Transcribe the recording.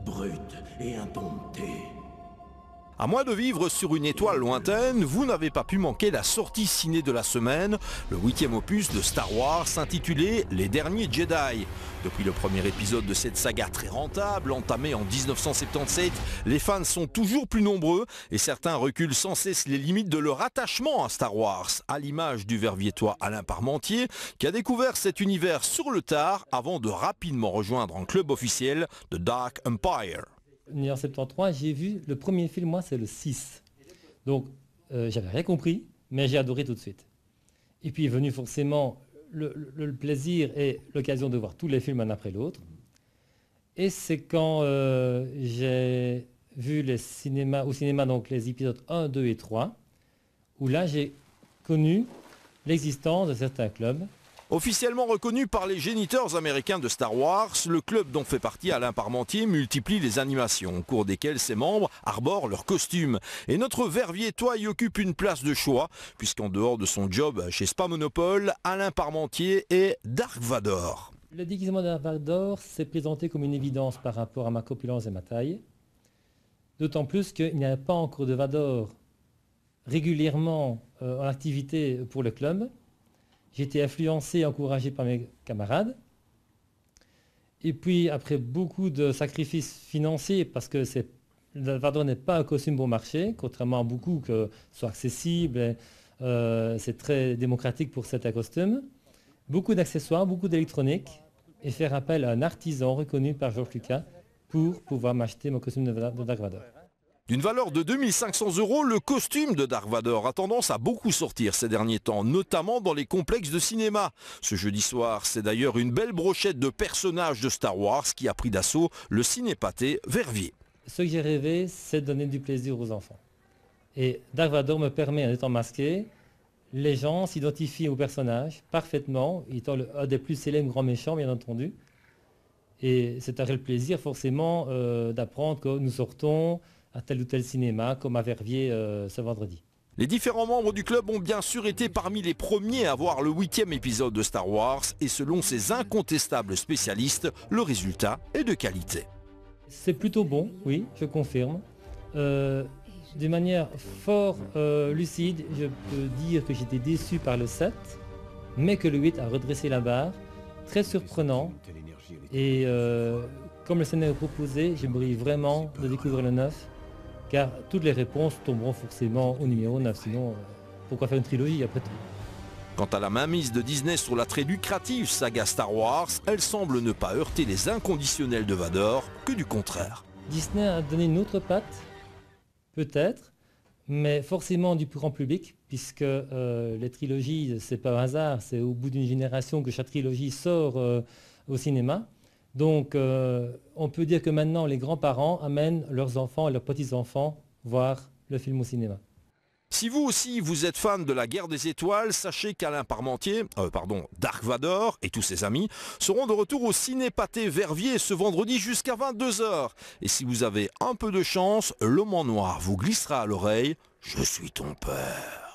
brute et indomptée. À moins de vivre sur une étoile lointaine, vous n'avez pas pu manquer la sortie ciné de la semaine, le 8e opus de Star Wars intitulé Les Derniers Jedi. Depuis le premier épisode de cette saga très rentable, entamée en 1977, les fans sont toujours plus nombreux et certains reculent sans cesse les limites de leur attachement à Star Wars, à l'image du verviétois Alain Parmentier qui a découvert cet univers sur le tard avant de rapidement rejoindre un club officiel de Dark Empire. En 73, j'ai vu le premier film, moi c'est le 6. Donc j'avais rien compris, mais j'ai adoré tout de suite. Et puis est venu forcément le plaisir et l'occasion de voir tous les films un après l'autre. Et c'est quand j'ai vu au cinéma donc les épisodes 1, 2 et 3, où là j'ai connu l'existence de certains clubs. Officiellement reconnu par les géniteurs américains de Star Wars, le club dont fait partie Alain Parmentier multiplie les animations, au cours desquelles ses membres arborent leurs costumes. Et notre verviétois y occupe une place de choix, puisqu'en dehors de son job chez Spa Monopole, Alain Parmentier est Dark Vador. Le déguisement de Dark Vador s'est présenté comme une évidence par rapport à ma corpulence et ma taille. D'autant plus qu'il n'y avait pas encore de Vador régulièrement en activité pour le club. J'ai été influencé et encouragé par mes camarades. Et puis, après beaucoup de sacrifices financiers, parce que le Vador n'est pas un costume bon marché, contrairement à beaucoup que ce soit accessible, c'est très démocratique pour certains costumes. Beaucoup d'accessoires, beaucoup d'électronique, et faire appel à un artisan reconnu par George Lucas pour pouvoir m'acheter mon costume de Dark Vador. D'une valeur de 2500 €, le costume de Dark Vador a tendance à beaucoup sortir ces derniers temps, notamment dans les complexes de cinéma. Ce jeudi soir, c'est d'ailleurs une belle brochette de personnages de Star Wars qui a pris d'assaut le ciné-pâté Verviers. Ce que j'ai rêvé, c'est de donner du plaisir aux enfants. Et Dark Vador me permet, en étant masqué, les gens s'identifient au personnage parfaitement, étant un des plus célèbres grands méchants, bien entendu. Et c'est un réel plaisir, forcément, d'apprendre que nous sortons à tel ou tel cinéma, comme à Verviers ce vendredi. Les différents membres du club ont bien sûr été parmi les premiers à voir le 8e épisode de Star Wars et selon ces incontestables spécialistes, le résultat est de qualité. C'est plutôt bon, oui, je confirme. De manière fort lucide, je peux dire que j'étais déçu par le 7, mais que le 8 a redressé la barre, très surprenant. Et comme le scénario proposé, j'aimerais vraiment de découvrir le 9. Car toutes les réponses tomberont forcément au numéro 9, sinon pourquoi faire une trilogie après tout? Quant à la mainmise de Disney sur la très lucrative saga Star Wars, elle semble ne pas heurter les inconditionnels de Vador, que du contraire. Disney a donné une autre patte, peut-être, mais forcément du plus grand public, puisque les trilogies, c'est pas un hasard, c'est au bout d'une génération que chaque trilogie sort au cinéma. Donc on peut dire que maintenant les grands-parents amènent leurs enfants et leurs petits-enfants voir le film au cinéma. Si vous aussi vous êtes fan de la Guerre des Étoiles, sachez qu'Alain Parmentier, Dark Vador et tous ses amis seront de retour au ciné-pâté Verviers ce vendredi jusqu'à 22 h. Et si vous avez un peu de chance, l'homme en noir vous glissera à l'oreille « Je suis ton père ».